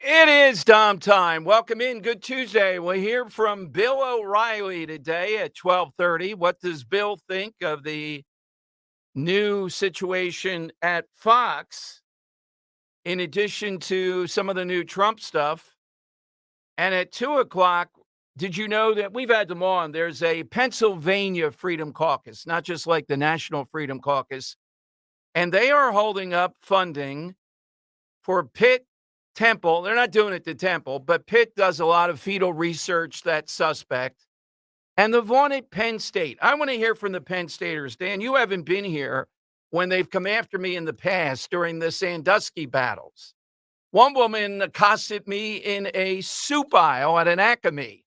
It is Dom time. Welcome in. Good Tuesday. We'll hear from Bill O'Reilly today at 12:30. What does Bill think of the new situation at Fox in addition to some of the new Trump stuff? And at 2 o'clock, did you know that we've had them on? There's a Pennsylvania Freedom Caucus, not just like the National Freedom Caucus, and they are holding up funding for Pitt Temple. They're not doing it to Temple, but Pitt does a lot of fetal research that's suspect. And the vaunted Penn State. I want to hear from the Penn Staters. Dan, you haven't been here when they've come after me in the past during the Sandusky battles. One woman accosted me in a soup aisle at an Acme.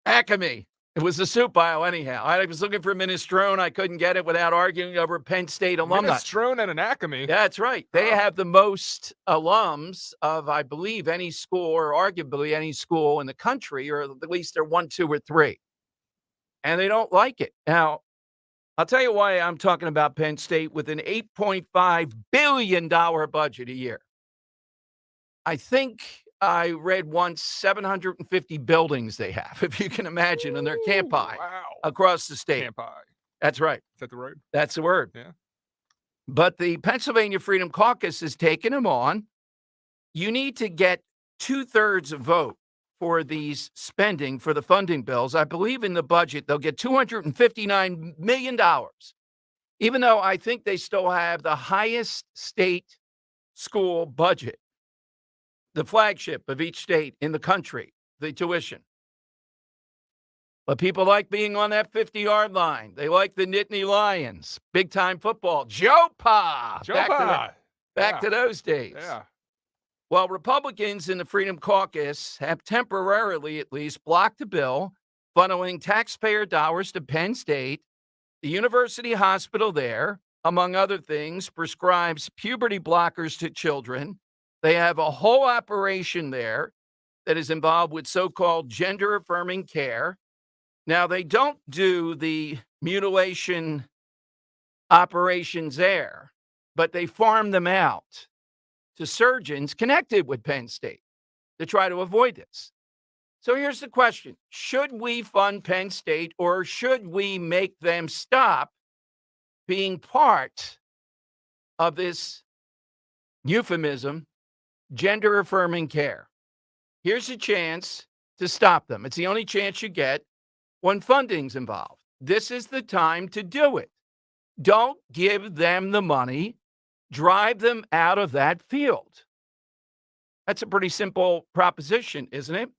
Acme. It was a soup aisle anyhow. I was looking for minestrone. I couldn't get it without arguing over Penn State alumni. Minestrone and an Acme. That's right. They have the most alums of, I believe, any school or arguably any school in the country, or at least they're 1, 2, or 3. And they don't like it. Now, I'll tell you why I'm talking about Penn State with an $8.5 billion budget a year. I think I read once 750 buildings they have, if you can imagine, in their campi Wow. across the state. Campi. That's right. Is that the road? That's the word. Yeah. But the Pennsylvania Freedom Caucus has taken him on. You need to get 2/3 vote for these spending for the funding bills. I believe in the budget, they'll get $259 million, even though I think they still have the highest state school budget, the flagship of each state in the country, the tuition. But people like being on that 50-yard line. They like the Nittany Lions, big-time football. Joe Pa! Back to those days. Yeah. Well, Republicans in the Freedom Caucus have temporarily, at least, blocked a bill funneling taxpayer dollars to Penn State. The university hospital there, among other things, prescribes puberty blockers to children. They have a whole operation there that is involved with so-called gender-affirming care. Now, they don't do the mutilation operations there, but they farm them out to surgeons connected with Penn State to try to avoid this. So here's the question. Should we fund Penn State, or should we make them stop being part of this euphemism, gender-affirming care? Here's a chance to stop them. It's the only chance you get when funding's involved. This is the time to do it. Don't give them the money. Drive them out of that field. That's a pretty simple proposition, isn't it?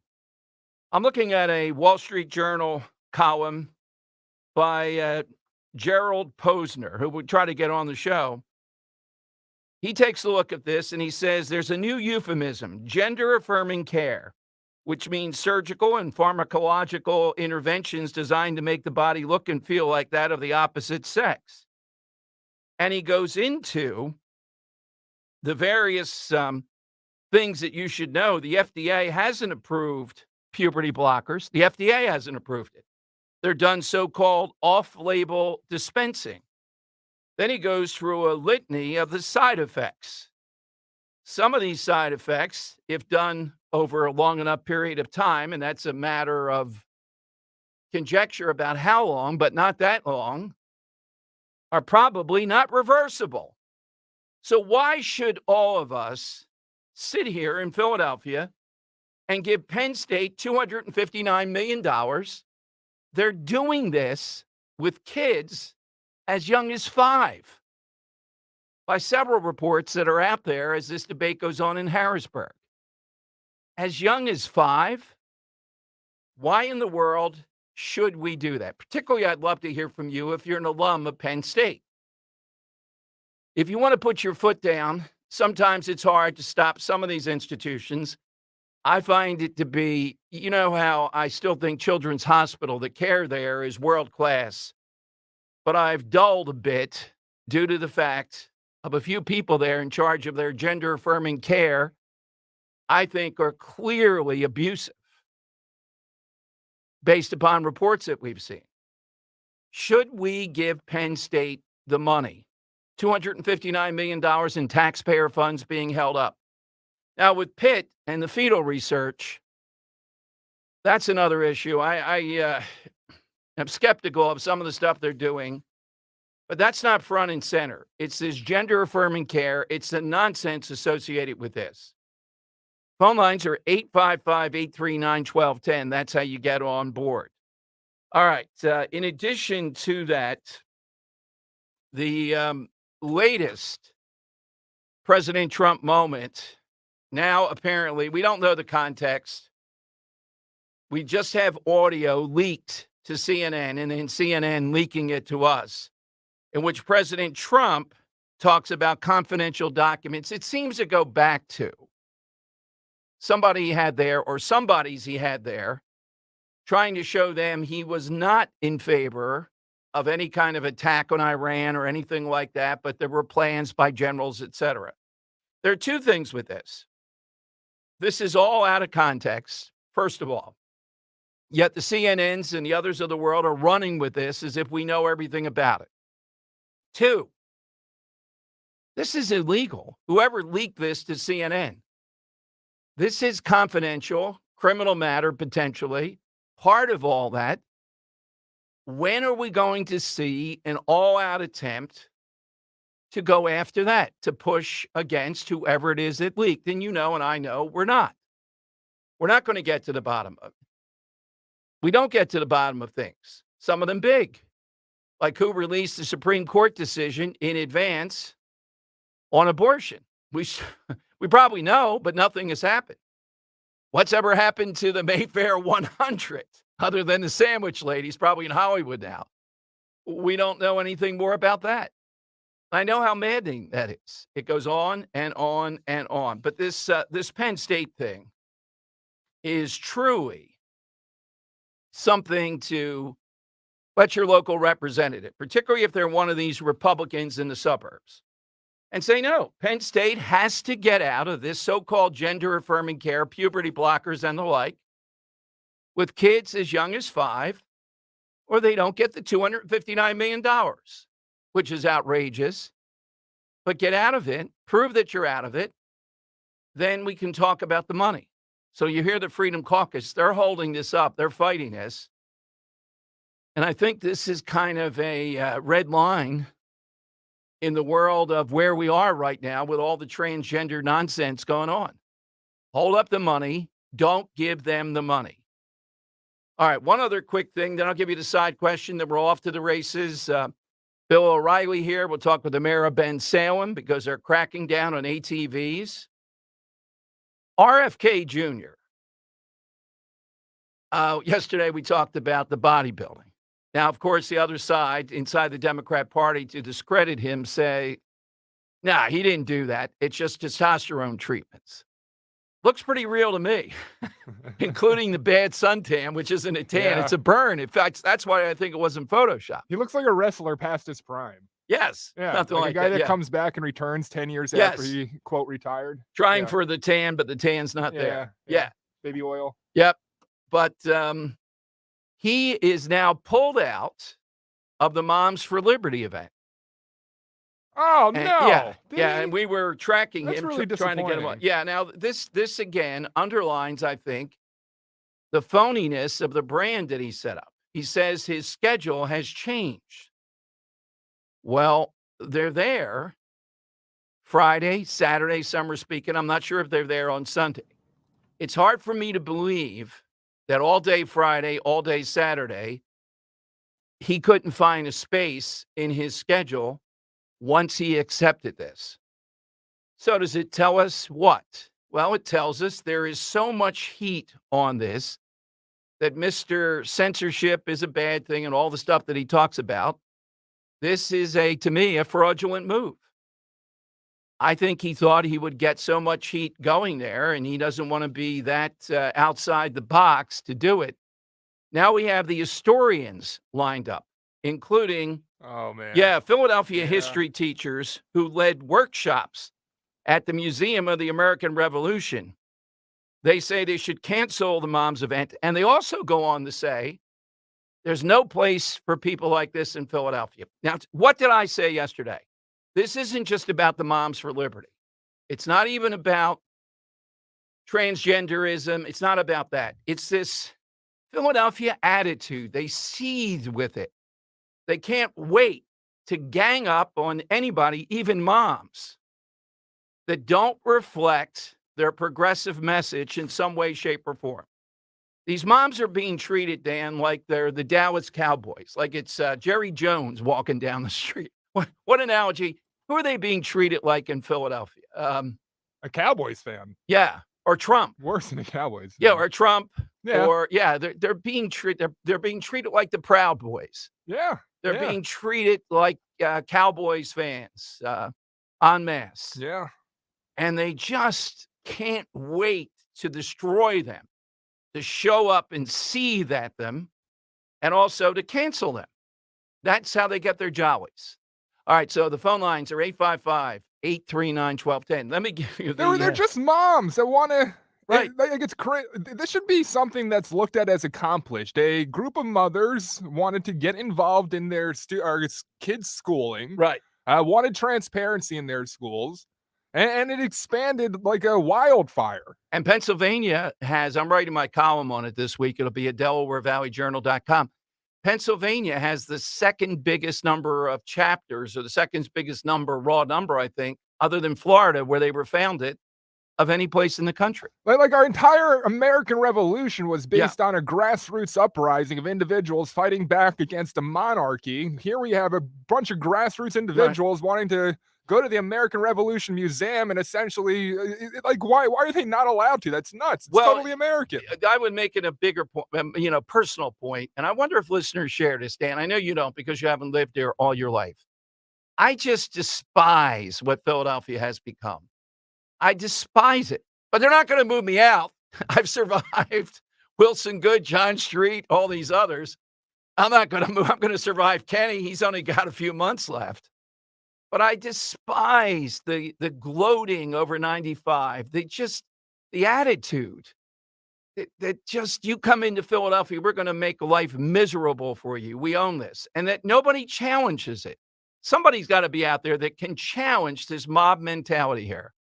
I'm looking at a Wall Street Journal column by Gerald Posner, who would try to get on the show. He takes a look at this and he says there's a new euphemism, gender-affirming care, which means surgical and pharmacological interventions designed to make the body look and feel like that of the opposite sex. And he goes into the various things that you should know. The FDA hasn't approved puberty blockers. The FDA hasn't approved it. They're done so-called off-label dispensing. Then he goes through a litany of the side effects. Some of these side effects, if done over a long enough period of time, and that's a matter of conjecture about how long, but not that long, are probably not reversible. So why should all of us sit here in Philadelphia and give Penn State $259 million? They're doing this with kids as young as 5, by several reports that are out there as this debate goes on in Harrisburg. As young as 5? Why in the world should we do that? Particularly, I'd love to hear from you if you're an alum of Penn State. If you want to put your foot down, sometimes it's hard to stop some of these institutions. I find it to be, you know how I still think Children's Hospital, the care there is world class, but I've dulled a bit due to the fact of a few people there in charge of their gender-affirming care, I think are clearly abusive based upon reports that we've seen. Should we give Penn State the money? $259 million in taxpayer funds being held up. Now, with Pitt and the fetal research, that's another issue. I'm skeptical of some of the stuff they're doing, but that's not front and center. It's this gender affirming care. It's the nonsense associated with this. Phone lines are 855-839-1210. That's how you get on board. All right. In addition to that, the latest President Trump moment, now apparently, we don't know the context. We just have audio leaked to CNN and then CNN leaking it to us, in which President Trump talks about confidential documents. It seems to go back to somebody he had there or somebody's he had there, trying to show them he was not in favor of any kind of attack on Iran or anything like that, but there were plans by generals, etc. There are two things with this. This is all out of context, first of all. Yet the CNNs and the others of the world are running with this as if we know everything about it. Two, this is illegal. Whoever leaked this to CNN, this is confidential, criminal matter potentially. Part of all that. When are we going to see an all-out attempt to go after that, to push against whoever it is that leaked? And you know, and I know, we're not. We're not going to get to the bottom of it. We don't get to the bottom of things, some of them big, like who released the Supreme Court decision in advance on abortion. We probably know, but nothing has happened. What's ever happened to the Mayfair 100 other than the sandwich ladies, probably in Hollywood now? We don't know anything more about that. I know how maddening that is. It goes on and on and on. But this Penn State thing is truly something to let your local representative, particularly if they're one of these Republicans in the suburbs, and say, no, Penn State has to get out of this so-called gender-affirming care, puberty blockers and the like, with kids as young as 5, or they don't get the $259 million, which is outrageous. But get out of it, prove that you're out of it, then we can talk about the money. So you hear the Freedom Caucus, they're holding this up, they're fighting this. And I think this is kind of a red line in the world of where we are right now with all the transgender nonsense going on. Hold up the money. Don't give them the money. All right, one other quick thing, then I'll give you the side question, then we're off to the races. Bill O'Reilly here. We'll talk with the mayor of Ben Salem because they're cracking down on ATVs. RFK Jr. Yesterday we talked about the bodybuilding. Now, of course, the other side, inside the Democrat Party, to discredit him, say, nah, he didn't do that. It's just testosterone treatments. Looks pretty real to me, including the bad suntan, which isn't a tan. Yeah. It's a burn. In fact, that's why I think it wasn't Photoshop. He looks like a wrestler past his prime. Yes. Yeah, like a guy that comes back and returns 10 years after he, quote, retired. Trying for the tan, but the tan's not there. Yeah. Baby oil. Yep. But he is now pulled out of the Moms for Liberty event. Oh, and, no. And we were tracking him, really trying to get him on. Yeah, now this again underlines, I think, the phoniness of the brand that he set up. He says his schedule has changed. Well, they're there Friday, Saturday, some are speaking. I'm not sure if they're there on Sunday. It's hard for me to believe that all day Friday, all day Saturday, he couldn't find a space in his schedule once he accepted this. So does it tell us what? Well, it tells us there is so much heat on this that Mr. Censorship is a bad thing and all the stuff that he talks about. This is, to me, a fraudulent move. I think he thought he would get so much heat going there, and he doesn't want to be that outside the box to do it. Now we have the historians lined up, including Philadelphia history teachers who led workshops at the Museum of the American Revolution. They say they should cancel the Moms event. And they also go on to say there's no place for people like this in Philadelphia. Now, what did I say yesterday? This isn't just about the Moms for Liberty. It's not even about transgenderism. It's not about that. It's this Philadelphia attitude. They seethe with it. They can't wait to gang up on anybody, even moms, that don't reflect their progressive message in some way, shape, or form. These moms are being treated, Dan, like they're the Dallas Cowboys, like it's Jerry Jones walking down the street. What analogy? Who are they being treated like in Philadelphia? A Cowboys fan. Yeah, or Trump. Worse than the Cowboys. Yeah, or Trump. Yeah. Or they're being treated. They're being treated like the Proud Boys. Yeah. They're being treated like Cowboys fans en masse. Yeah. And they just can't wait to destroy them, to show up and seethe at them, and also to cancel them. That's how they get their jollies. All right, so the phone lines are 855-839-1210. Let me give you the... They're just moms that want to... Right. Like it's this should be something that's looked at as accomplished. A group of mothers wanted to get involved in their kids' schooling. Right. Wanted transparency in their schools. And it expanded like a wildfire. And Pennsylvania has, I'm writing my column on it this week. It'll be at DelawareValleyJournal.com. Pennsylvania has the second biggest number of chapters, or the second biggest raw number, I think, other than Florida, where they were founded, of any place in the country. Like our entire American Revolution was based on a grassroots uprising of individuals fighting back against a monarchy. Here we have a bunch of grassroots individuals wanting to go to the American Revolution Museum and essentially, why are they not allowed to? That's nuts. It's totally American. I would make it a bigger point, personal point. And I wonder if listeners share this, Dan. I know you don't because you haven't lived there all your life. I just despise what Philadelphia has become. I despise it, but they're not going to move me out. I've survived Wilson Good, John Street, all these others. I'm not going to move. I'm going to survive Kenny. He's only got a few months left. But I despise the gloating over 95, the attitude that just, you come into Philadelphia, we're going to make life miserable for you. We own this. And that nobody challenges it. Somebody's got to be out there that can challenge this mob mentality here.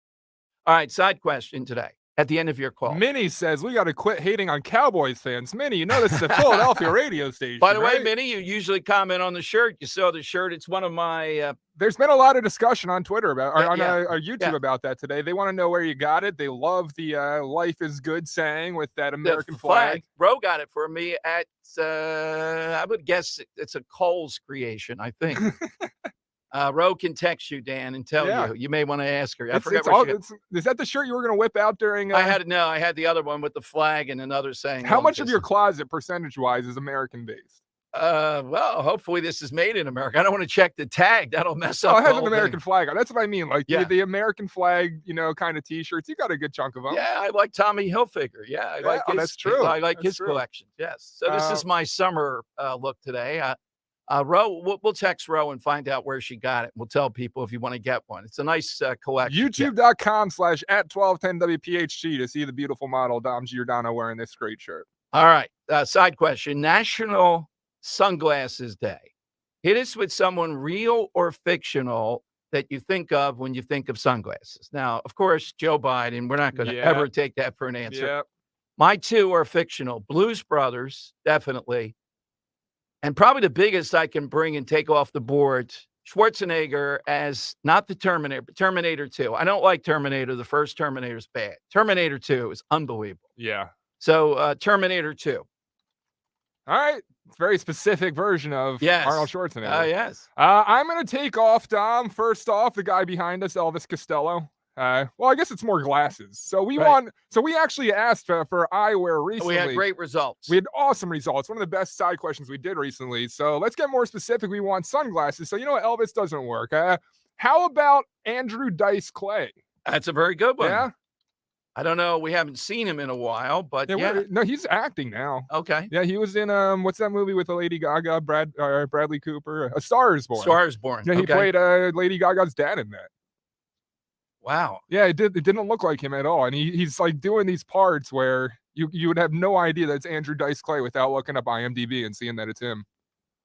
All right, side question today at the end of your call. Minnie says, we got to quit hating on Cowboys fans. Minnie, you know this is a Philadelphia radio station. By the way, Minnie, you usually comment on the shirt. You saw the shirt. It's one of my... There's been a lot of discussion on Twitter about, on YouTube about that today. They want to know where you got it. They love the life is good saying with that American flag. Ro got it for me at, I would guess it's a Kohl's creation, I think. Ro can text you, Dan, and tell you. You may want to ask her. I forget is that the shirt you were going to whip out during? I had the other one with the flag and another saying. How much of your closet, percentage-wise, is American-based? Well, hopefully this is made in America. I don't want to check the tag. That'll mess up. Oh, it has an American flag on. That's what I mean. Like the American flag, kind of T-shirts. You got a good chunk of them. Yeah, I like Tommy Hilfiger. Yeah, I like his. That's true. I like his collection. Yes. So this is my summer look today. Ro, we'll text Ro and find out where she got it. We'll tell people if you want to get one. It's a nice collection. YouTube.com/@1210WPHT to see the beautiful model Dom Giordano wearing this great shirt. All right. Side question. National Sunglasses Day. Hit us with someone real or fictional that you think of when you think of sunglasses. Now, of course, Joe Biden. We're not going to ever take that for an answer. Yeah. My two are fictional. Blues Brothers, definitely. And probably the biggest I can bring and take off the board, Schwarzenegger as not the Terminator, but Terminator 2. I don't like Terminator. The first Terminator's bad. Terminator 2 is unbelievable. Yeah. So Terminator 2. All right. Very specific version of Arnold Schwarzenegger. Yes. I'm going to take off, Dom. First off, the guy behind us, Elvis Costello. Well, I guess it's more glasses. So we actually asked for eyewear recently. We had great results. We had awesome results. One of the best side questions we did recently. So let's get more specific. We want sunglasses. So you know what, Elvis doesn't work. How about Andrew Dice Clay? That's a very good one. Yeah. I don't know. We haven't seen him in a while, but no, he's acting now. Okay. Yeah, he was in what's that movie with the Lady Gaga, Bradley Cooper? A Star Is Born. Star Is Born. Yeah, he played Lady Gaga's dad in that. Wow. Yeah, it didn't look like him at all. And he's like doing these parts where you would have no idea that it's Andrew Dice Clay without looking up IMDb and seeing that it's him.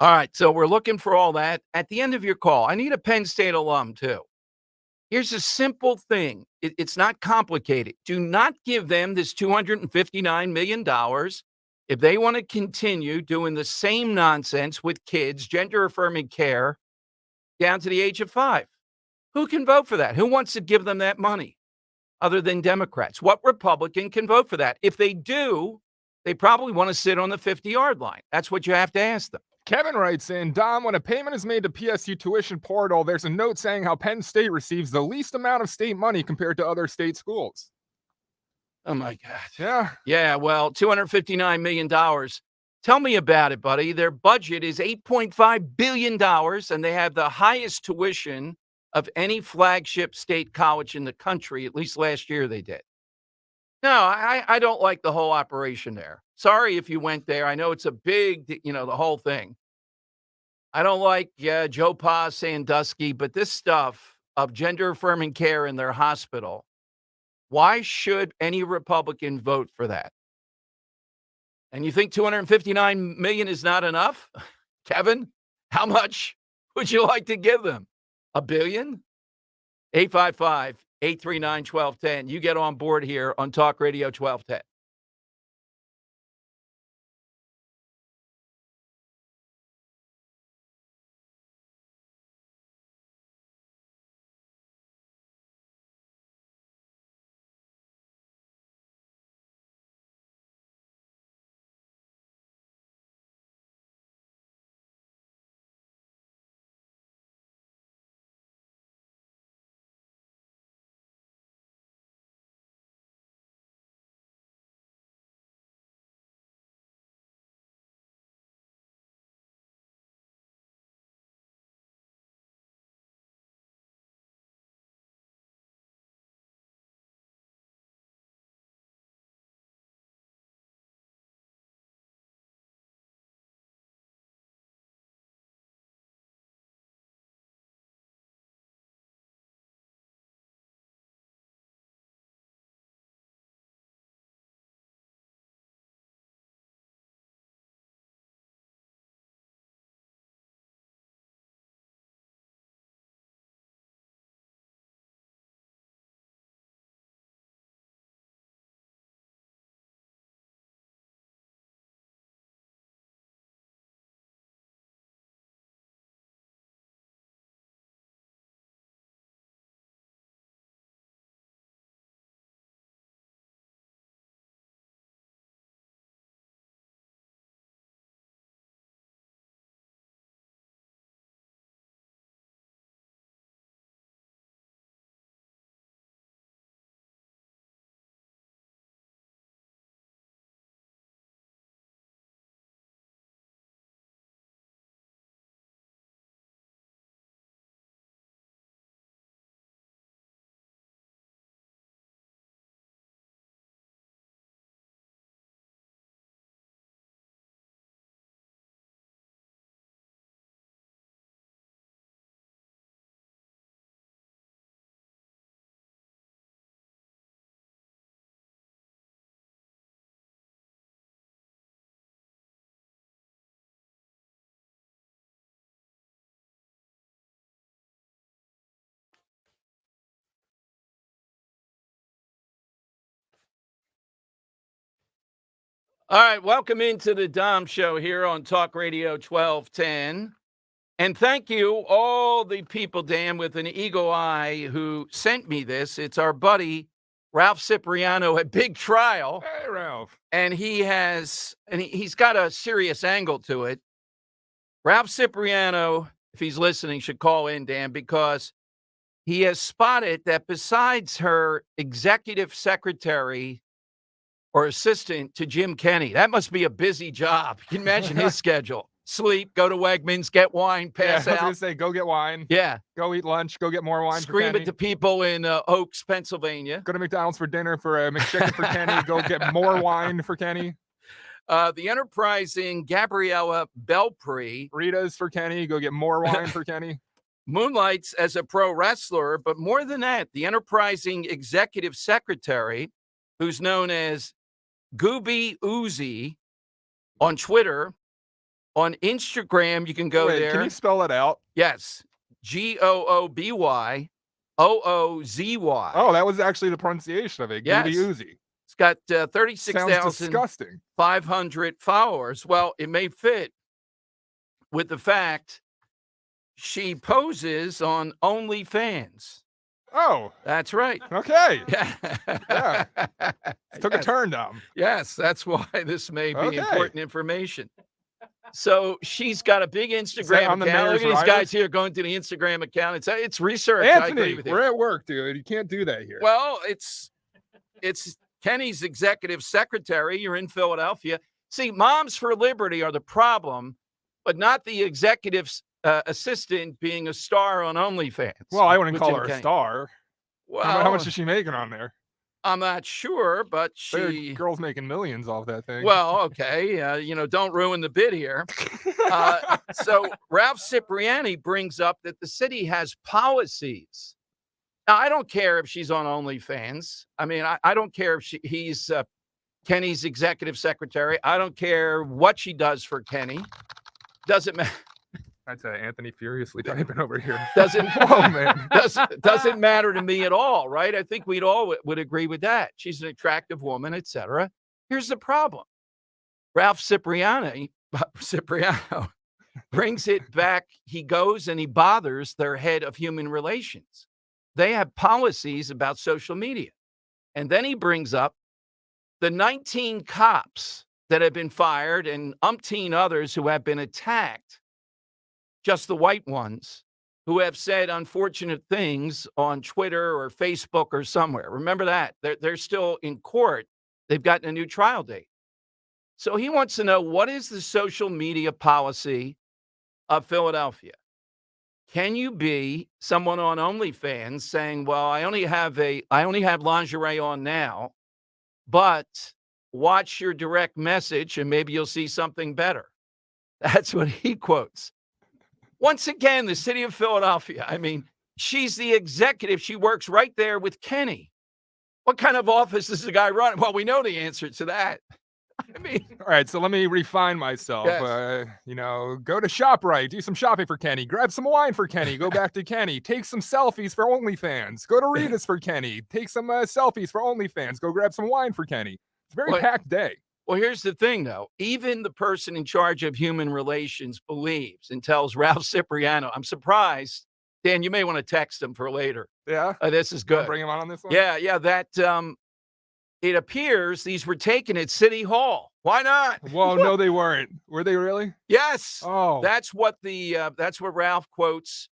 All right. So we're looking for all that. At the end of your call, I need a Penn State alum too. Here's a simple thing. It's not complicated. Do not give them this $259 million if they want to continue doing the same nonsense with kids, gender affirming care down to the age of 5. Who can vote for that? Who wants to give them that money other than Democrats? What Republican can vote for that? If they do, they probably want to sit on the 50-yard line. That's what you have to ask them. Kevin writes in, Dom, when a payment is made to PSU tuition portal, there's a note saying how Penn State receives the least amount of state money compared to other state schools. Oh, my God. Yeah. Yeah, well, $259 million. Tell me about it, buddy. Their budget is $8.5 billion, and they have the highest tuition of any flagship state college in the country. At least last year they did. No, I don't like the whole operation there. Sorry if you went there. I know it's a big, the whole thing. I don't like Joe Pa Sandusky, but this stuff of gender affirming care in their hospital, why should any Republican vote for that? And you think $259 million is not enough? Kevin, how much would you like to give them? $1 billion? 855-839-1210. You get on board here on Talk Radio 1210. All right, welcome into the Dom Show here on Talk Radio 1210. And thank you, all the people, Dan, with an eagle eye who sent me this. It's our buddy, Ralph Cipriano at Big Trial. Hey, Ralph. And he's got a serious angle to it. Ralph Cipriano, if he's listening, should call in, Dan, because he has spotted that besides her executive secretary or assistant to Jim Kenney, that must be a busy job. You can imagine his schedule. Sleep, go to Wegmans, get wine, pass I was out. going to say, go get wine. Yeah. Go eat lunch. Go get more wine for Scream Kenny. at the people in Oaks, Pennsylvania. Go to McDonald's for dinner for a McChicken for Kenny. Go get more wine for Kenny. The enterprising Gabriella Belpre. Rita's for Kenny. Go get more wine for Kenny. Moonlights as a pro wrestler, but more than that, the enterprising executive secretary, who's known as Gooby Uzi on Twitter. On Instagram, you can go there. Can you spell it out? Yes. Gooby Oozy. Oh, that was actually the pronunciation of it. Yes. Goody Oozy. It's got Sounds 36,500 disgusting. followers. Well, it may fit with the fact she poses on OnlyFans. Oh, That's right. okay. Yeah. Yeah. Took a Yes. turn down. Yes, that's why this may be Okay. important information. So she's got a big Instagram on the account. Look mayor's at these riders? guys here going to the Instagram account. It's research. I agree Anthony, with you. we're at work, dude. You can't do that here. Well, it's Kenny's executive secretary. You're in Philadelphia. See, Moms for Liberty are the problem, but not the executive assistant being a star on OnlyFans. Well, I wouldn't with call Jim her a Kenny. star. Well, How much is she making on there? I'm not sure, but There she. girl's making millions off that thing. Well, okay. Don't ruin the bid here. So Ralph Cipriani brings up that the city has policies. Now, I don't care if she's on OnlyFans. I mean, I don't care if he's Kenny's executive secretary. I don't care what she does for Kenny. Doesn't matter. That's Anthony furiously typing over here. Oh man, doesn't matter to me at all, right? I think we'd all would agree with that. She's an attractive woman, etc. Here's the problem: Ralph Cipriano brings it back. He goes and he bothers their head of human relations. They have policies about social media, and then he brings up the 19 cops that have been fired and umpteen others who have been attacked. Just the white ones who have said unfortunate things on Twitter or Facebook or somewhere. Remember that. They're still in court. They've gotten a new trial date. So he wants to know, what is the social media policy of Philadelphia? Can you be someone on OnlyFans saying, well, I only have lingerie on now, but watch your direct message and maybe you'll see something better? That's what he quotes. Once again, the city of Philadelphia. I mean, she's the executive. She works right there with Kenny. What kind of office is the guy running? Well, we know the answer to that. I mean, all right, so let me refine myself. Yes. Go to ShopRite, do some shopping for Kenny, grab some wine for Kenny, go back to Kenny, take some selfies for OnlyFans, go to Rita's for Kenny, take some selfies for OnlyFans, go grab some wine for Kenny. It's a very packed day. Well, here's the thing, though. Even the person in charge of human relations believes and tells Ralph Cipriano. I'm surprised. Dan, you may want to text him for later. Yeah. This is good. Bring him on this one? Yeah. That it appears these were taken at City Hall. Why not? Well, no, they weren't. Were they really? Yes. Oh. That's what Ralph quotes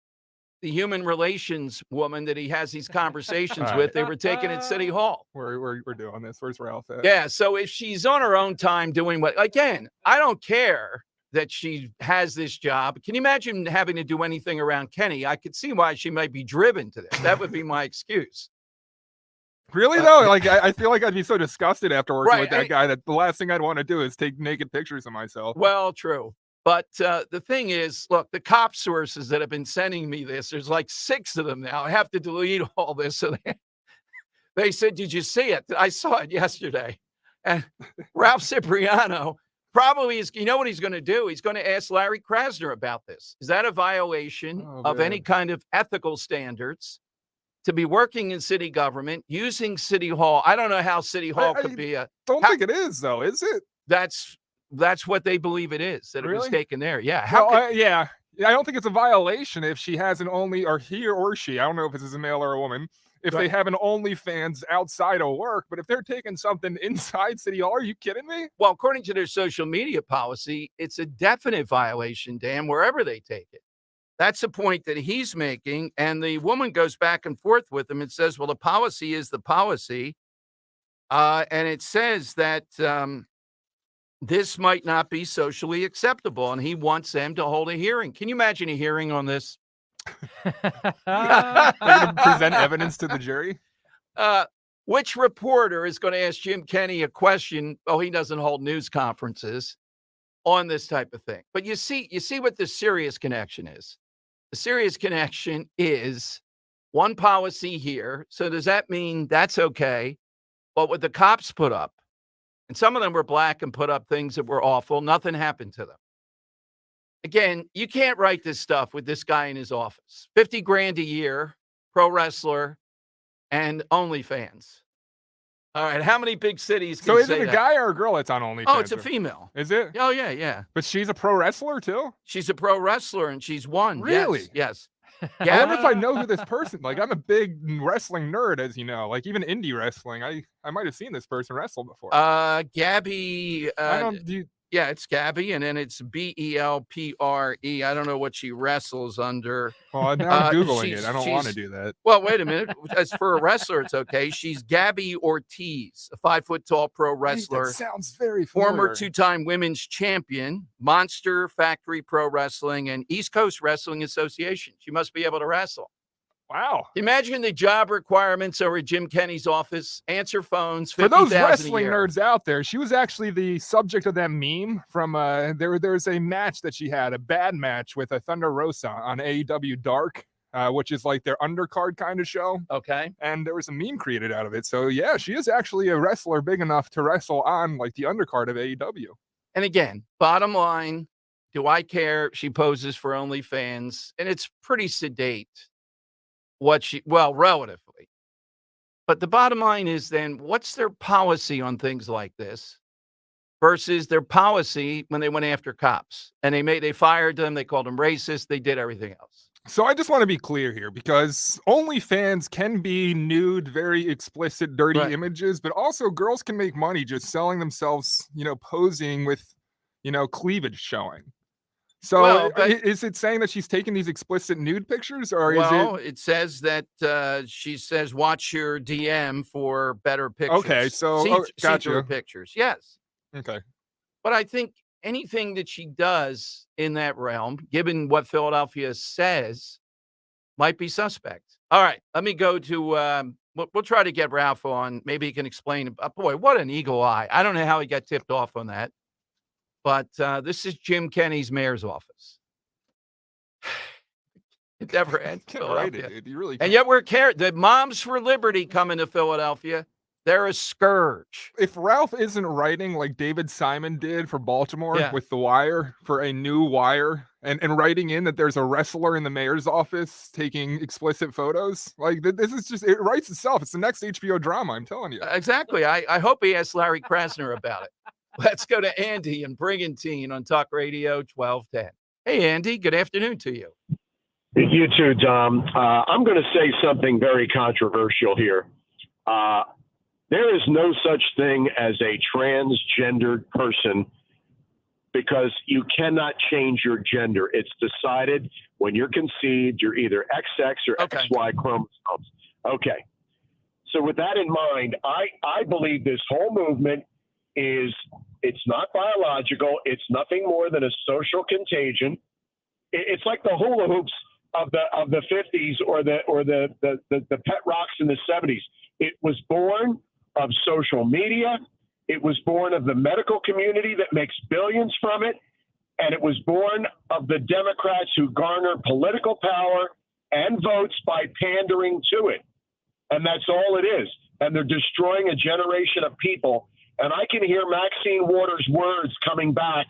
the human relations woman that he has these conversations with. They were taken at City Hall. We're doing this. Where's Ralph at? Yeah. So if she's on her own time doing what, again, I don't care that she has this job. Can you imagine having to do anything around Kenny? I could see why she might be driven to this. That would be my excuse. Really though? Like I feel like I'd be so disgusted after working with that Right. guy that the last thing I'd want to do is take naked pictures of myself. Well, true. But the thing is, look, the cop sources that have been sending me this, there's like 6 of them now. I have to delete all this. So they said, did you see it? I saw it yesterday. And Ralph Cipriano probably is, you know what he's going to do? He's going to ask Larry Krasner about this. Is that a violation of any kind of ethical standards to be working in city government, using City Hall? I don't know how City Hall could be a... Don't think it is, though, is it? That's what they believe it is, that it was taken there. Yeah. Yeah. I don't think it's a violation if she has an only, or he or she, I don't know if this is a male or a woman, if they have an OnlyFans outside of work, but if they're taking something inside City Hall, are you kidding me? Well, according to their social media policy, it's a definite violation, Dan, wherever they take it. That's the point that he's making. And the woman goes back and forth with him and says, well, the policy is the policy. And it says that this might not be socially acceptable. And he wants them to hold a hearing. Can you imagine a hearing on this? They're going to present evidence to the jury? Which reporter is going to ask Jim Kenny a question? Oh, he doesn't hold news conferences on this type of thing. But you see what the serious connection is. The serious connection is one policy here. So does that mean that's okay? But what the cops put up, and some of them were black and put up things that were awful, nothing happened to them. Again, you can't write this stuff with this guy in his office. $50 grand a year. pro wrestler, and OnlyFans. All right, how many big cities can So is say it a that? guy or a girl that's on Oh, it's OnlyFans? a female. Is it? Oh, yeah, yeah. But she's a pro wrestler too? She's a pro wrestler, and she's won. Yes, Really? yes. I wonder if I Gabby know who this person. Like, I'm a big wrestling nerd, as you know. Like, even indie wrestling, I might have seen this person wrestle before. Gabby, I don't do. yeah, it's Gabby, and then it's Belpre. I don't know what she wrestles under. Well, now I'm googling it. I don't want to she's do that. well, wait a minute. As for a wrestler, it's okay. She's Gabby Ortiz, a 5-foot-tall pro Wait, that wrestler, sounds very former familiar. 2-time women's champion, Monster Factory Pro Wrestling, and East Coast Wrestling Association. She must be able to wrestle. Wow. Imagine the job requirements over at Jim Kenny's office. Answer phones, For those 50,000 a wrestling year. nerds out there, she was actually the subject of that meme from there's a match that she had, a bad match with a Thunder Rosa on AEW Dark, which is like their undercard kind of show. Okay. And there was a meme created out of it. So yeah, she is actually a wrestler big enough to wrestle on like the undercard of AEW. And again, bottom line, do I care? She poses for OnlyFans, and it's pretty sedate. Relatively. But the bottom line is then what's their policy on things like this versus their policy when they went after cops and they fired them, they called them racist, they did everything else. So I just want to be clear here because OnlyFans can be nude, very explicit, dirty Right. images, but also girls can make money just selling themselves, posing with, cleavage showing. So Well, but- is it saying that she's taking these explicit nude pictures, or Well, is it? it says that she says watch your DM for better pictures. Okay, so see-through gotcha. pictures. Yes. Okay. But I think anything that she does in that realm, given what Philadelphia says, might be suspect. All right, let me go to, we'll try to get Ralph on. Maybe he can explain. Boy, what an eagle eye. I don't know how he got tipped off on that. But this is Jim Kenny's mayor's office. It never ends. Philadelphia. Right, dude. You really can't. And yet we're the Moms for Liberty coming to Philadelphia. They're a scourge. If Ralph isn't writing like David Simon did for Baltimore with The Wire for a new Wire and writing in that there's a wrestler in the mayor's office taking explicit photos, like this is just, it writes itself. It's the next HBO drama, I'm telling you. Exactly. I hope he asked Larry Krasner about it. Let's go to Andy in Brigantine on Talk Radio 1210. Hey, Andy, good afternoon to you. You too, Dom. I'm going to say something very controversial here. There is no such thing as a transgendered person because you cannot change your gender. It's decided when you're conceived, you're either XX or XY chromosomes. Okay. So with that in mind, I believe this whole movement it's not biological. It's nothing more than a social contagion. It's like the hula hoops of the 50s or the pet rocks in the 70s. It was born of social media. It was born of the medical community that makes billions from it. And it was born of the Democrats who garner political power and votes by pandering to it. And that's all it is. And they're destroying a generation of people. And I can hear Maxine Waters' words coming back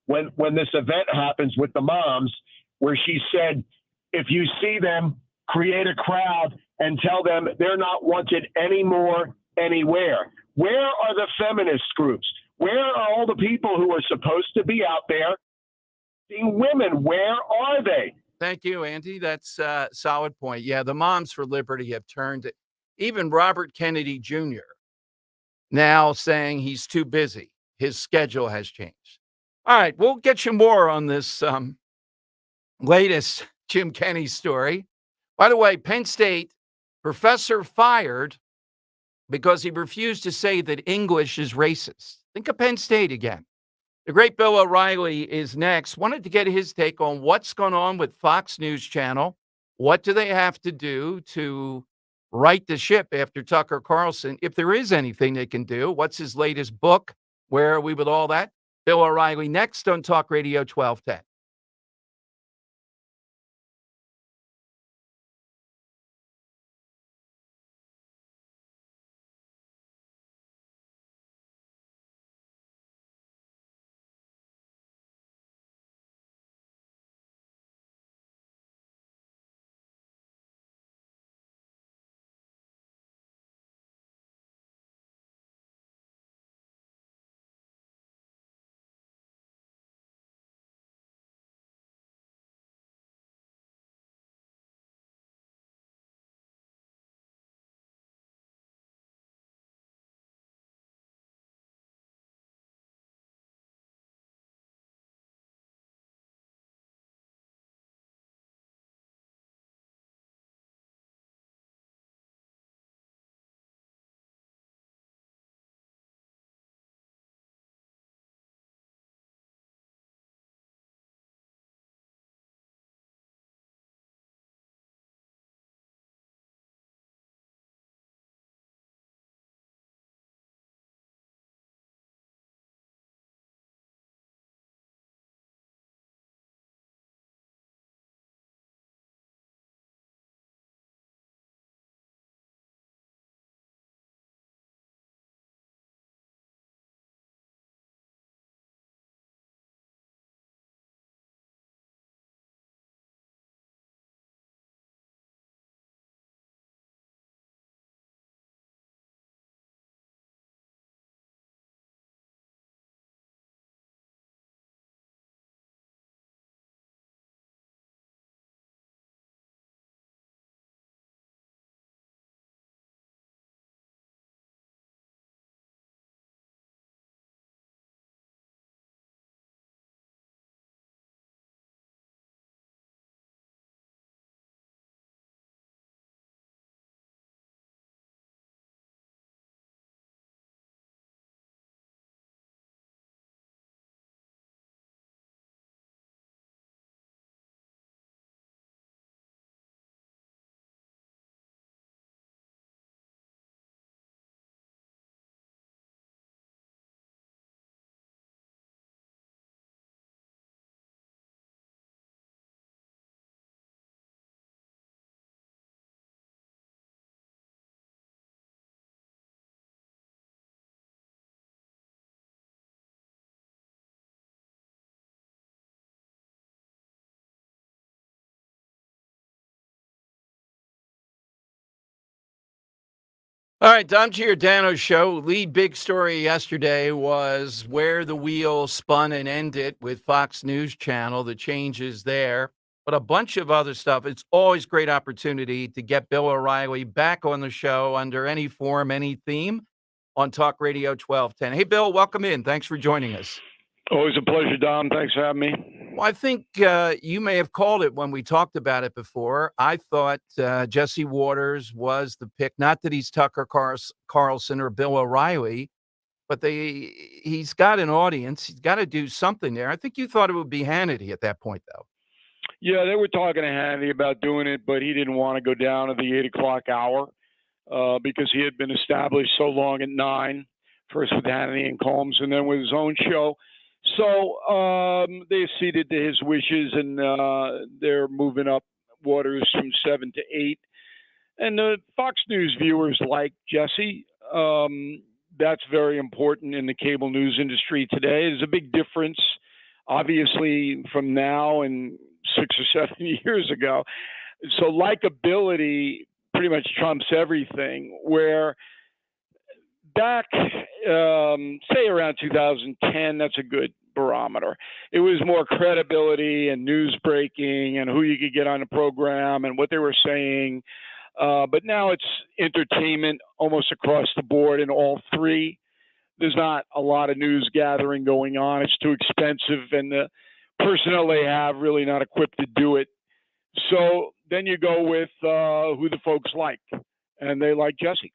when this event happens with the moms, where she said, if you see them, create a crowd and tell them they're not wanted anymore, anywhere. Where are the feminist groups? Where are all the people who are supposed to be out there being women? Where are they? Thank you, Andy. That's a solid point. Yeah, the Moms for Liberty have turned even Robert Kennedy Jr. now saying he's too busy. His schedule has changed. All right, we'll get you more on this latest Jim Kenny story. By the way, Penn State professor fired because he refused to say that English is racist. Think of Penn State again. The great Bill O'Reilly is next. Wanted to get his take on what's going on with Fox News Channel. What do they have to do to right the ship after Tucker Carlson? If there is anything they can do, what's his latest book? Where are we with all that? Bill O'Reilly next on Talk Radio 1210. All right, Dom Giordano's show. Lead big story yesterday was where the wheel spun and ended with Fox News Channel, the changes there, but a bunch of other stuff. It's always great opportunity to get Bill O'Reilly back on the show under any form, any theme on Talk Radio 1210. Hey, Bill, welcome in. Thanks for joining us. Always a pleasure, Dom. Thanks for having me. Well, I think you may have called it when we talked about it before. I thought Jesse Waters was the pick. Not that he's Tucker Carlson or Bill O'Reilly, but he's got an audience. He's got to do something there. I think you thought it would be Hannity at that point, though. Yeah, they were talking to Hannity about doing it, but he didn't want to go down to the 8 o'clock hour because he had been established so long at 9, first with Hannity and Combs, and then with his own show. So they acceded to his wishes, and they're moving up Waters from 7 to 8. And the Fox News viewers like Jesse. That's very important in the cable news industry today. There's a big difference, obviously, from now and 6 or 7 years ago. So likability pretty much trumps everything, where back, say around 2010, that's a good barometer. It was more credibility and news breaking and who you could get on the program and what they were saying. But now it's entertainment almost across the board in all three. There's not a lot of news gathering going on. It's too expensive, and the personnel they have really not equipped to do it. So then you go with who the folks like, and they like Jesse.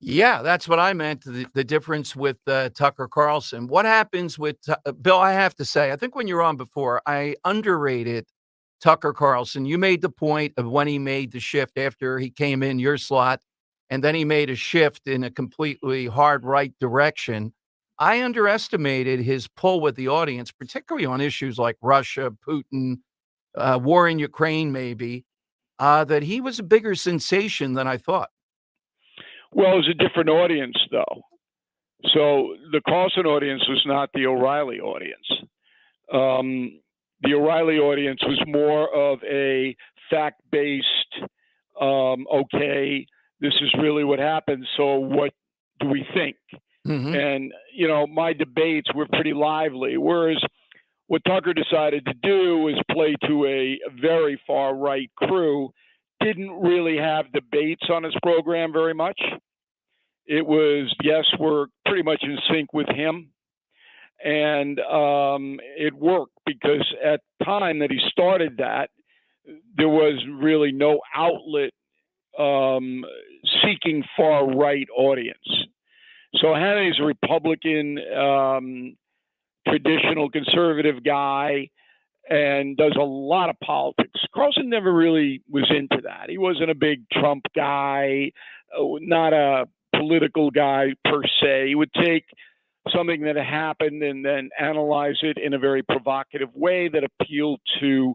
Yeah, that's what I meant, the difference with Tucker Carlson. What happens with Bill, I have to say, I think when you were on before, I underrated Tucker Carlson. You made the point of when he made the shift after he came in your slot, and then he made a shift in a completely hard right direction. I underestimated his pull with the audience, particularly on issues like Russia, Putin, war in Ukraine, maybe, that he was a bigger sensation than I thought. Well, it was a different audience, though. So the Carlson audience was not the O'Reilly audience. The O'Reilly audience was more of a fact-based, okay, this is really what happened, so what do we think? Mm-hmm. And, my debates were pretty lively, whereas what Tucker decided to do was play to a very far-right crew, didn't really have debates on his program very much. It was, yes, we're pretty much in sync with him. And it worked because at the time that he started that, there was really no outlet seeking far-right audience. So Hannity's a Republican, traditional conservative guy, and does a lot of politics. Carlson never really was into that. He wasn't a big Trump guy, not a political guy per se. He would take something that happened and then analyze it in a very provocative way that appealed to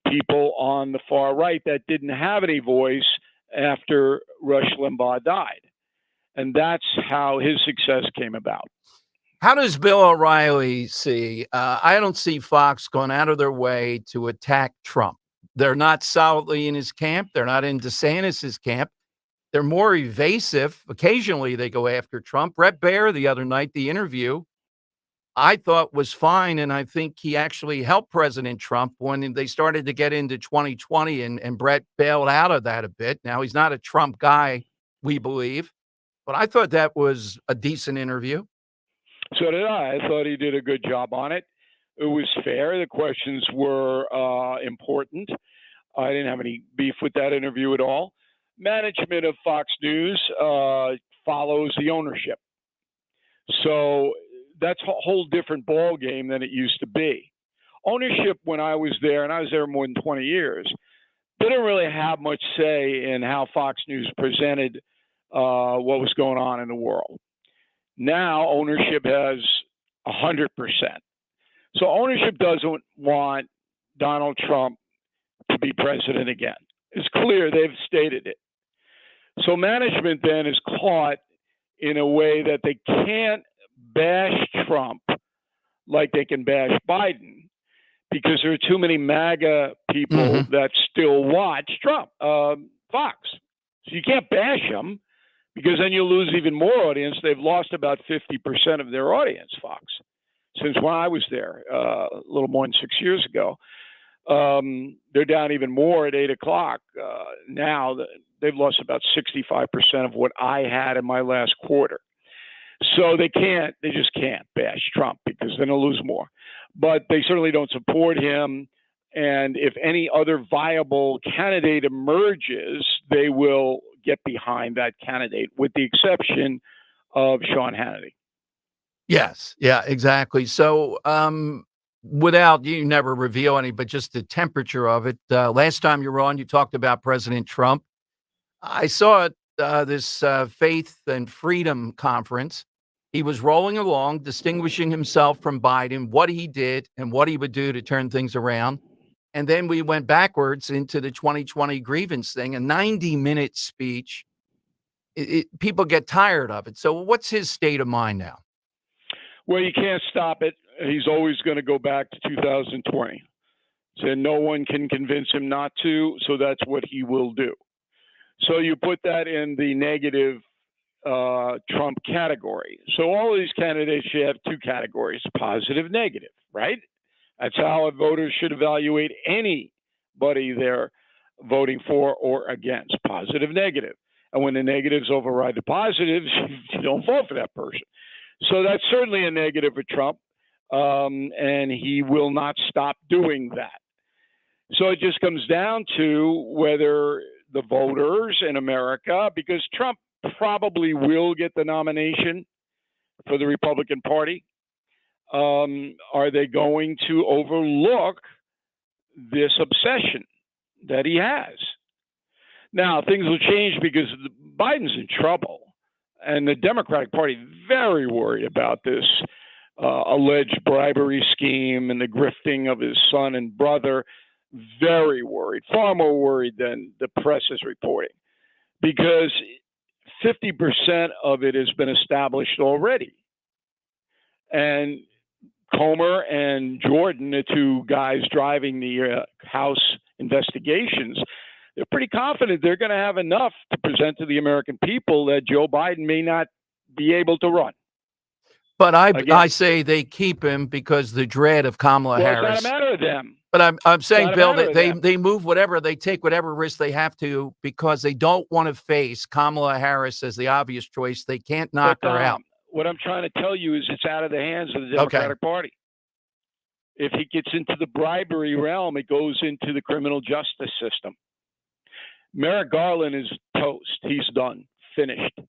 people on the far right that didn't have any voice after Rush Limbaugh died. And that's how his success came about. How does Bill O'Reilly see? I don't see Fox going out of their way to attack Trump. They're not solidly in his camp. They're not in DeSantis's camp. They're more evasive. Occasionally they go after Trump. Brett Baer the other night, the interview, I thought was fine. And I think he actually helped President Trump when they started to get into 2020 and Brett bailed out of that a bit. Now he's not a Trump guy, we believe, but I thought that was a decent interview. So did I. I thought he did a good job on it. It was fair. The questions were important. I didn't have any beef with that interview at all. Management of Fox News follows the ownership. So that's a whole different ball game than it used to be. Ownership, when I was there, and I was there more than 20 years, didn't really have much say in how Fox News presented what was going on in the world. Now ownership has 100%. So ownership doesn't want Donald Trump to be president again. It's clear, they've stated it. So management then is caught in a way that they can't bash Trump like they can bash Biden because there are too many MAGA people that still watch Trump, Fox. So you can't bash him, because then you lose even more audience. They've lost about 50% of their audience, Fox, since when I was there a little more than 6 years ago. They're down even more at 8 o'clock. Now they've lost about 65% of what I had in my last quarter. So they just can't bash Trump because then they'll lose more. But they certainly don't support him. And if any other viable candidate emerges, they will get behind that candidate, with the exception of Sean Hannity. Yes. Yeah, exactly. So, without you never reveal any, but just the temperature of it. Last time you were on, you talked about President Trump. I saw it, this Faith and Freedom Conference. He was rolling along, distinguishing himself from Biden, what he did and what he would do to turn things around. And then we went backwards into the 2020 grievance thing, a 90-minute speech. People get tired of it. So what's his state of mind now? Well, you can't stop it. He's always going to go back to 2020. So no one can convince him not to, so that's what he will do. So you put that in the negative Trump category. So all of these candidates should have two categories, positive, negative, right? That's how voters should evaluate anybody they're voting for or against, positive, negative. And when the negatives override the positives, you don't vote for that person. So that's certainly a negative for Trump, and he will not stop doing that. So it just comes down to whether the voters in America, because Trump probably will get the nomination for the Republican Party, are they going to overlook this obsession that he has? Now, things will change because Biden's in trouble, and the Democratic Party very worried about this alleged bribery scheme and the grifting of his son and brother. Very worried, far more worried than the press is reporting, because 50% of it has been established already. And Comer and Jordan, the two guys driving the House investigations, they're pretty confident they're going to have enough to present to the American people that Joe Biden may not be able to run. But I say they keep him because the dread of Kamala Harris. It's not a matter of them. But I'm saying, Bill, that they move they take whatever risk they have to because they don't want to face Kamala Harris as the obvious choice. They can't knock her out. What I'm trying to tell you is it's out of the hands of the Democratic Party. If he gets into the bribery realm, it goes into the criminal justice system. Merrick Garland is toast. He's done, finished.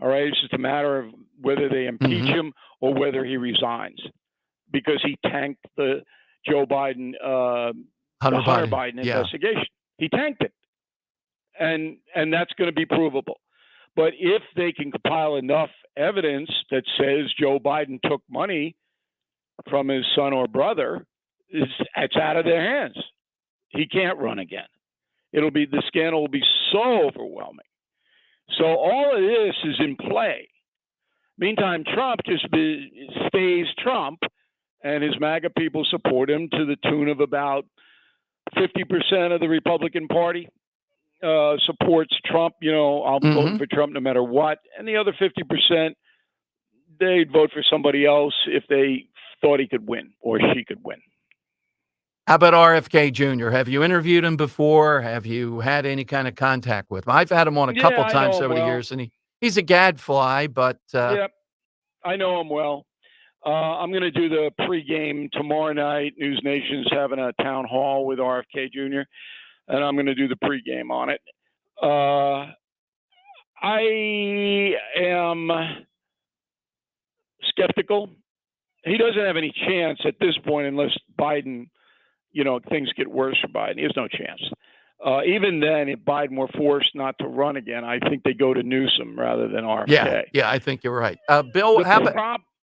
All right. It's just a matter of whether they impeach him or whether he resigns, because he tanked the Joe Biden, Hunter Biden investigation. He tanked it. And that's going to be provable. But if they can compile enough evidence that says Joe Biden took money from his son or brother, it's out of their hands. He can't run again. The scandal will be so overwhelming. So all of this is in play. Meantime, Trump just stays Trump, and his MAGA people support him to the tune of about 50% of the Republican Party supports Trump. I'm voting for Trump no matter what. And the other 50%, they'd vote for somebody else if they thought he could win or she could win. How about RFK Jr.? Have you interviewed him before? Have you had any kind of contact with him? I've had him on a couple times over the years, and he's a gadfly, but... Yep, I know him well. I'm going to do the pregame tomorrow night. News Nation's having a town hall with RFK Jr., and I'm going to do the pregame on it. I am skeptical. He doesn't have any chance at this point unless Biden... things get worse for Biden. He has no chance. Even then, if Biden were forced not to run again, I think they go to Newsom rather than RFK. Yeah, I think you're right. Bill, go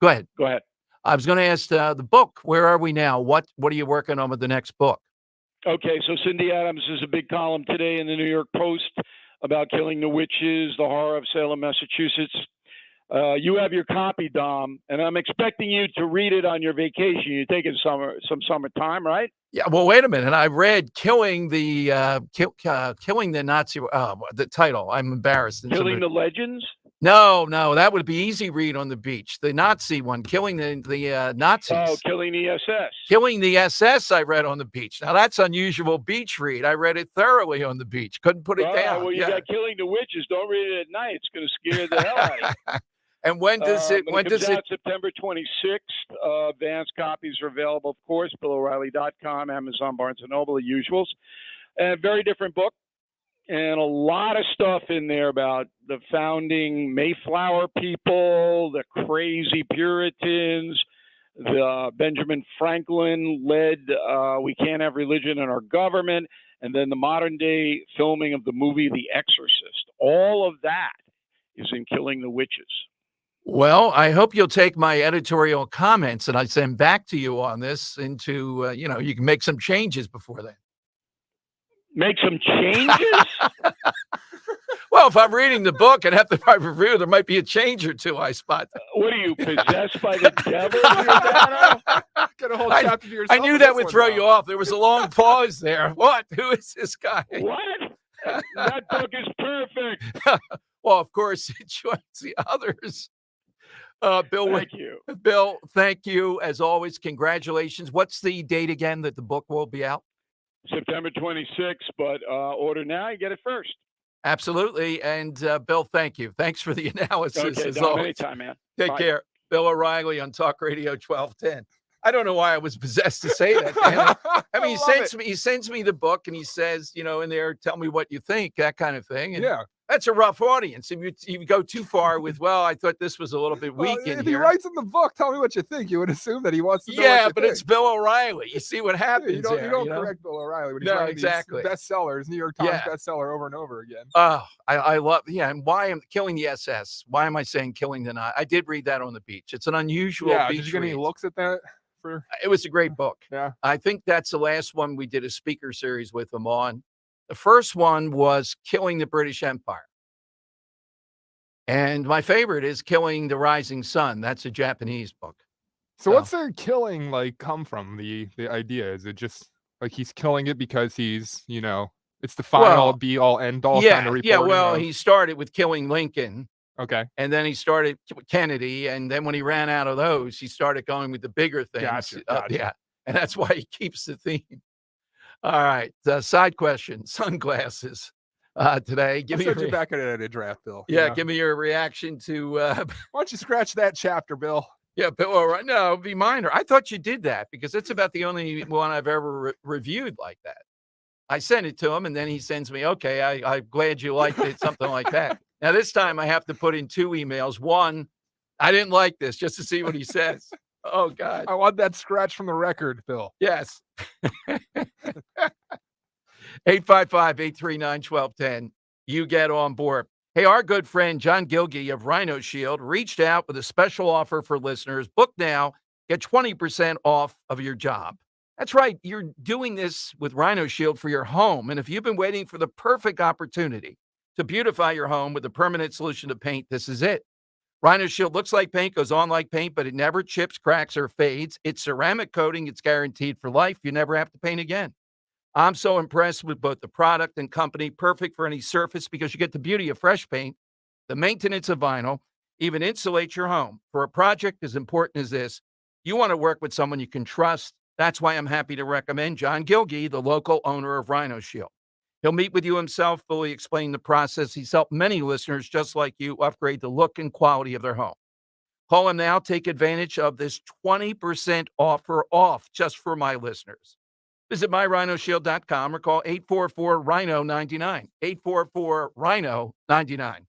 ahead. Go ahead. I was going to ask the book. Where are we now? What are you working on with the next book? Okay, so Cindy Adams is a big column today in the New York Post about Killing the Witches, the horror of Salem, Massachusetts. You have your copy, Dom, and I'm expecting you to read it on your vacation. You're taking some summer time, right? Yeah, well, wait a minute. I read Killing the Killing the Nazi the title. I'm embarrassed. Killing the Legends? No, that would be easy read on the beach. The Nazi one, Killing the Oh, Nazis. Killing the SS. Killing the SS I read on the beach. Now that's unusual beach read. I read it thoroughly on the beach. Couldn't put it All right, down. well, you got Killing the Witches. Don't read it at night. It's going to scare the hell out of you. And when does it? When does it? September 26th. Advanced copies are available, of course. BillO'Reilly.com, Amazon, Barnes and Noble, the usuals. And very different book, and a lot of stuff in there about the founding Mayflower people, the crazy Puritans, the Benjamin Franklin led "We Can't Have Religion in Our Government," and then the modern day filming of the movie The Exorcist. All of that is in Killing the Witches. Well, I hope you'll take my editorial comments and I send back to you on this into, you can make some changes before then. Make some changes? Well, if I'm reading the book and have to write a review, there might be a change or two, I spot. What are you, possessed by the devil? Get a whole chapter to yourself. I knew that would throw you off. There was a long pause there. What? Who is this guy? What? That book is perfect. Well, of course, it joins the others. Bill, thank you. Bill, thank you. As always, congratulations. What's the date again that the book will be out? September 26th, but order now, you get it first. Absolutely. And Bill, thank you. Thanks for the analysis. Okay, as Dom, always. anytime, man. Take care. Bill O'Reilly on Talk Radio 1210. I don't know why I was possessed to say that. I mean, he sends me the book and he says, in there, tell me what you think, that kind of thing. And yeah. That's a rough audience. If you go too far with, well, I thought this was a little bit weak in if here. He writes in the book, tell me what you think. You would assume that he wants to know Yeah, what you but think. It's Bill O'Reilly. You see what happens you don't correct Bill O'Reilly when he's writing these bestsellers, New York Times bestseller over and over again. Oh, I love, and why am Killing the SS? Why am I saying Killing the Nazi? I did read that on the beach. It's an unusual beach did you get any looks at that? It was a great book. Yeah. I think that's the last one we did a speaker series with him on. The first one was Killing the British Empire. And my favorite is Killing the Rising Sun. That's a Japanese book. So what's their killing come from? The idea? Is it just like he's killing it because he's, it's the final be all end all kind of reporting? Yeah, well, he started with killing Lincoln. Okay. And then he started with Kennedy. And then when he ran out of those, he started going with the bigger things. Gotcha. Yeah. And that's why he keeps the theme. All right. Side question, sunglasses. Today, I'll send you back at a draft, Bill. Yeah, give me your reaction to. Why don't you scratch that chapter, Bill? Yeah, Bill. All right, no, be minor. I thought you did that because it's about the only one I've ever reviewed like that. I sent it to him, and then he sends me, "Okay, I'm glad you liked it," something like that. Now this time I have to put in 2 emails. One, I didn't like this, just to see what he says. Oh God, I want that scratch from the record, Bill. Yes. 855-839-1210. You get on board. Hey, our good friend John Gilgee of Rhino Shield reached out with a special offer for listeners. Book now, get 20% off of your job. That's right. You're doing this with Rhino Shield for your home. And if you've been waiting for the perfect opportunity to beautify your home with a permanent solution to paint, this is it. Rhino Shield looks like paint, goes on like paint, but it never chips, cracks, or fades. It's ceramic coating. It's guaranteed for life. You never have to paint again. I'm so impressed with both the product and company, perfect for any surface because you get the beauty of fresh paint, the maintenance of vinyl, even insulate your home. For a project as important as this, you want to work with someone you can trust. That's why I'm happy to recommend John Gilgee, the local owner of Rhino Shield. He'll meet with you himself, fully explain the process. He's helped many listeners just like you upgrade the look and quality of their home. Call him now. Take advantage of this 20% offer off just for my listeners. Visit myrhinoshield.com or call 844-RHINO-99, 844-RHINO-99.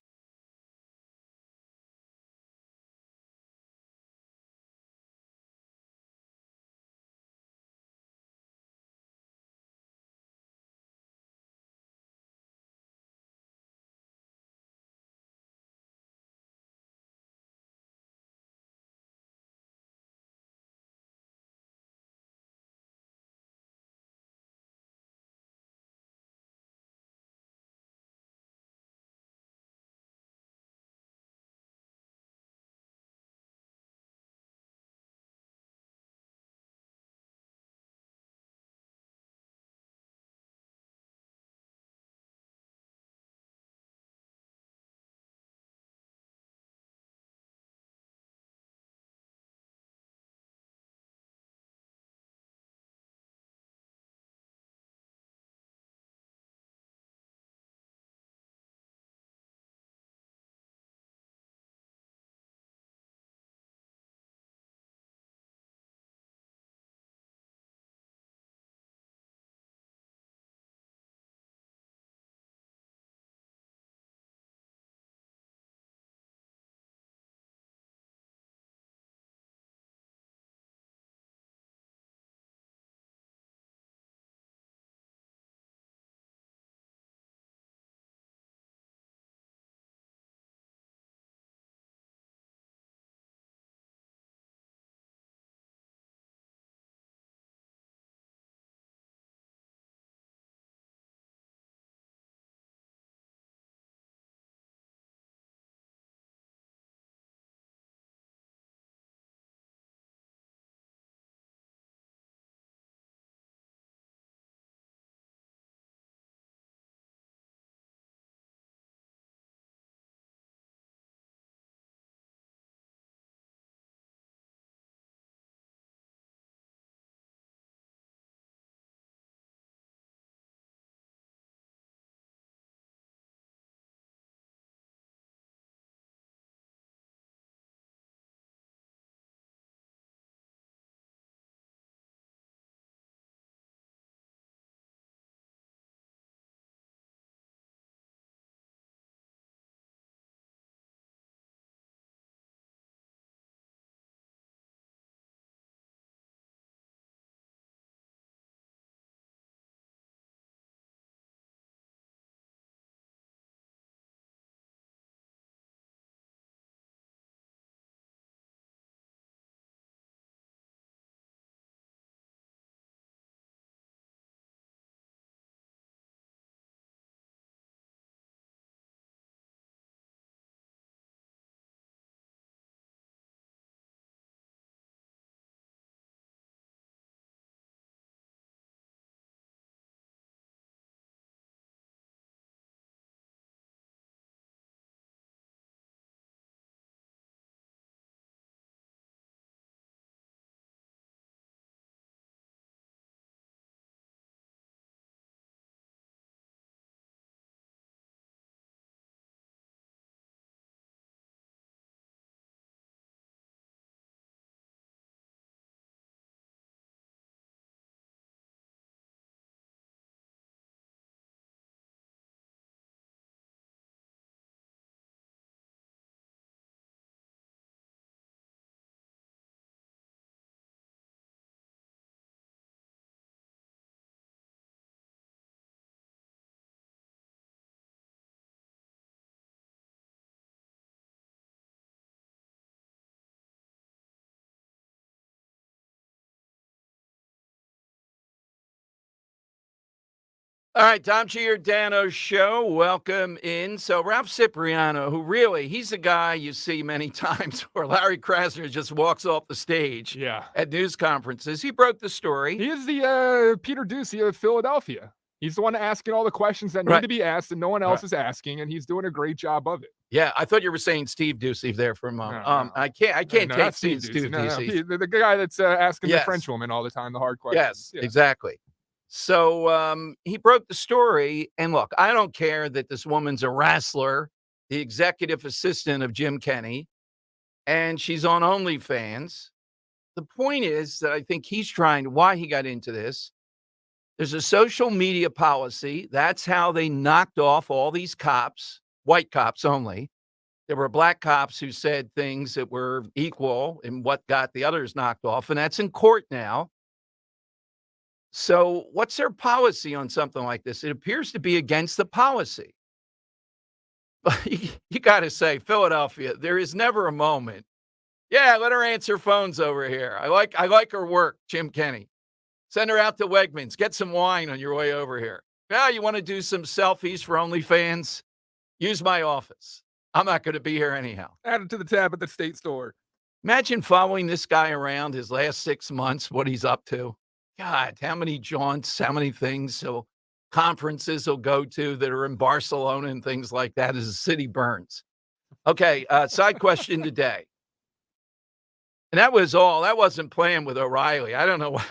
All right, Tom Giordano Show. Welcome in. So Ralph Cipriano, who really, he's a guy you see many times where Larry Krasner just walks off the stage at news conferences. He broke the story. He is the Peter Ducey of Philadelphia. He's the one asking all the questions that need to be asked and no one else is asking, and he's doing a great job of it. Yeah, I thought you were saying Steve Ducey there for a moment. No. I can't take Steve Ducey. Ducey. The guy that's asking the French woman all the time the hard questions. Yes, exactly. So he broke the story. And look, I don't care that this woman's a wrestler, the executive assistant of Jim Kenney, and she's on OnlyFans. The point is that I think he's trying, why he got into this. There's a social media policy. That's how they knocked off all these cops, white cops only. There were black cops who said things that were equal in what got the others knocked off, and that's in court now. So what's their policy on something like this? It appears to be against the policy. But you got to say, Philadelphia, there is never a moment. Yeah, let her answer phones over here. I like her work, Jim Kenney. Send her out to Wegmans. Get some wine on your way over here. Yeah, you want to do some selfies for OnlyFans? Use my office. I'm not going to be here anyhow. Add it to the tab at the state store. Imagine following this guy around his last 6 months, what he's up to. God, how many jaunts, how many things, conferences he'll go to that are in Barcelona and things like that as the city burns. Okay, side question today. And that was all. That wasn't planned with O'Reilly. I don't know why.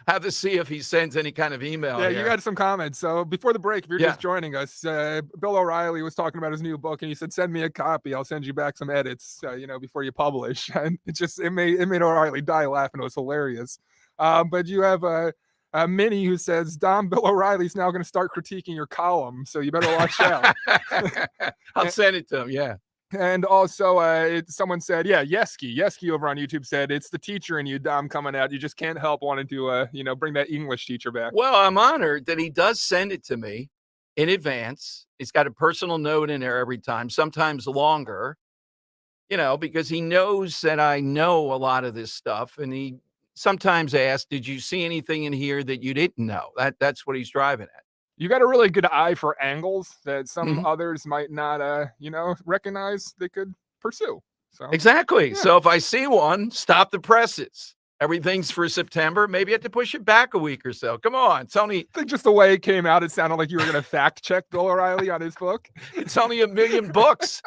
I have to see if he sends any kind of email. Yeah, here. you got some comments. So before the break, if you're just joining us, Bill O'Reilly was talking about his new book, and he said, "Send me a copy. I'll send you back some edits, before you publish." And it made O'Reilly die laughing. It was hilarious. But you have a Minnie who says, "Dom, Bill O'Reilly's now going to start critiquing your column, so you better watch out." I'll send it to him. Yeah. And also, someone said, Yeski over on YouTube said, "It's the teacher in you, Dom, coming out. You just can't help wanting to, bring that English teacher back." Well, I'm honored that he does send it to me in advance. He's got a personal note in there every time, sometimes longer, because he knows that I know a lot of this stuff. And he sometimes asks, "Did you see anything in here that you didn't know?" That's what he's driving at. You got a really good eye for angles that some others might not, recognize they could pursue. So exactly. Yeah. So if I see one, stop the presses. Everything's for September. Maybe you have to push it back a week or so. Come on. It's only. I think just the way it came out, it sounded like you were going to fact check Bill O'Reilly on his book. It's only 1 million books.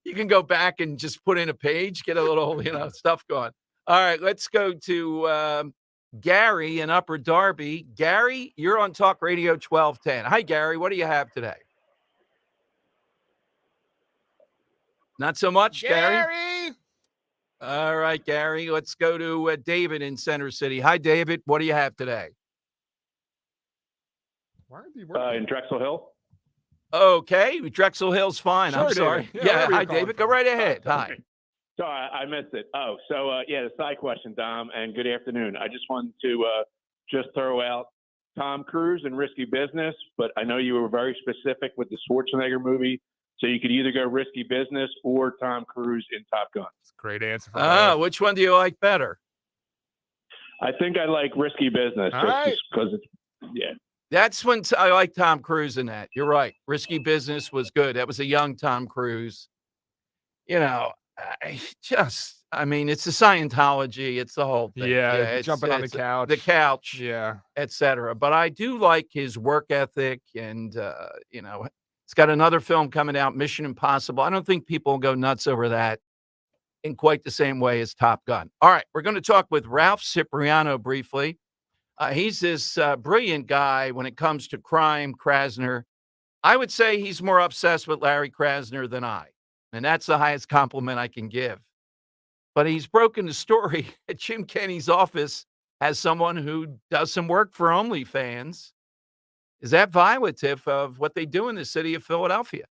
You can go back and just put in a page, get a little, stuff going. All right, let's go to Gary in Upper Darby. Gary, you're on Talk Radio 1210. Hi, Gary. What do you have today? Not so much, Gary. All right, Gary. Let's go to David in Center City. Hi, David. What do you have today? Why aren't you working? In Drexel Hill. Okay, Drexel Hill's fine. Sure, I'm sorry. David. Yeah, hi, David. Go right ahead. Hi. Sorry, I missed it. The side question, Dom, and good afternoon. I just wanted to just throw out Tom Cruise and Risky Business, but I know you were very specific with the Schwarzenegger movie, so you could either go Risky Business or Tom Cruise in Top Gun. That's a great answer. Which one do you like better? I think I like Risky Business. All right. Because That's when I like Tom Cruise in that. You're right. Risky Business was good. That was a young Tom Cruise. It's the Scientology. It's the whole thing. It's jumping on the couch. Etc. But I do like his work ethic, and it's got another film coming out, Mission Impossible. I don't think people will go nuts over that in quite the same way as Top Gun. All right, we're going to talk with Ralph Cipriano briefly. He's this brilliant guy when it comes to crime, Krasner. I would say he's more obsessed with Larry Krasner than I. And that's the highest compliment I can give. But he's broken the story at Jim Kenney's office as someone who does some work for OnlyFans. Is that violative of what they do in the city of Philadelphia?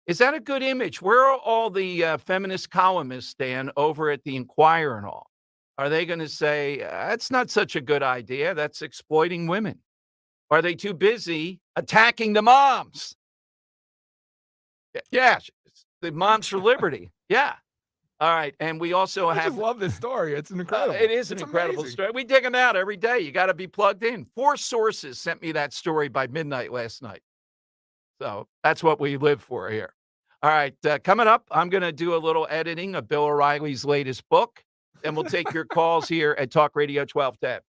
Is that a good image? Where are all the feminist columnists, Dan, over at the Inquirer and all? Are they going to say, that's not such a good idea? That's exploiting women. Are they too busy attacking the moms? Yeah. The Moms for Liberty. Yeah. All right. And we also I have. just love this story. It's incredible. It is an It's incredible amazing. story. We dig them out every day. You got to be plugged in. 4 sources sent me that story by midnight last night. So that's what we live for here. All right. Coming up, I'm going to do a little editing of Bill O'Reilly's latest book. And we'll take your calls here at Talk Radio 1210.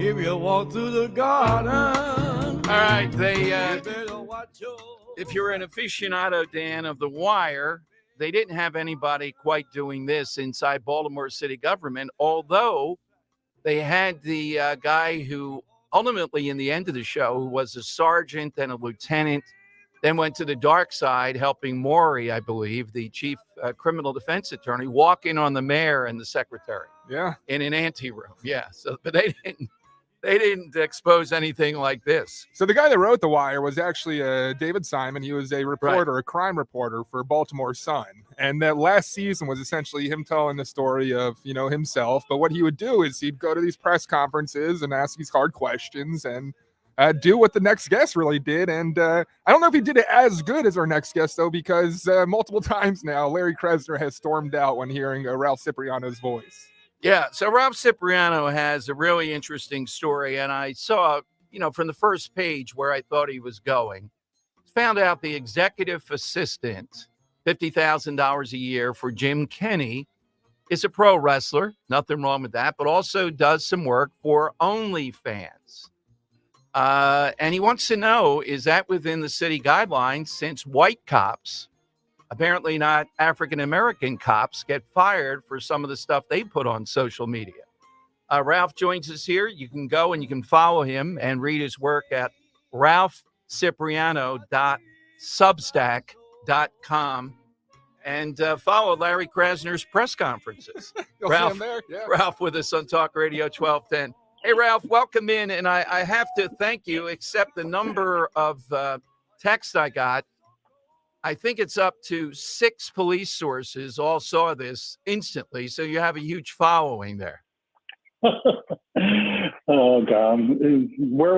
If you walk through the garden, All right. you better watch your. If you're an aficionado, Dan, of The Wire, they didn't have anybody quite doing this inside Baltimore city government, although they had the guy who ultimately, in the end of the show, who was a sergeant and a lieutenant, then went to the dark side, helping Maury, I believe, the chief criminal defense attorney, walk in on the mayor and the secretary. Yeah. In an anteroom. Yeah. So, but they didn't expose anything like this. So the guy that wrote The Wire was actually David Simon. He was a reporter, a crime reporter for Baltimore Sun. And that last season was essentially him telling the story of, himself. But what he would do is he'd go to these press conferences and ask these hard questions and do what the next guest really did. And I don't know if he did it as good as our next guest, though, because multiple times now, Larry Krasner has stormed out when hearing Ralph Cipriano's voice. Yeah, so Ralph Cipriano has a really interesting story, and I saw, from the first page where I thought he was going, found out the executive assistant, $50,000 a year for Jim Kenney, is a pro wrestler, nothing wrong with that, but also does some work for OnlyFans. And he wants to know, is that within the city guidelines since white cops, apparently not African-American cops, get fired for some of the stuff they put on social media? Ralph joins us here. You can go and you can follow him and read his work at ralphcipriano.substack.com and follow Larry Krasner's press conferences. You'll see him there. Yeah. Ralph with us on Talk Radio 1210. Hey, Ralph, welcome in. And I have to thank you, accept the number of texts I got. I think it's up to 6 police sources all saw this instantly. So you have a huge following there. Oh, God. Where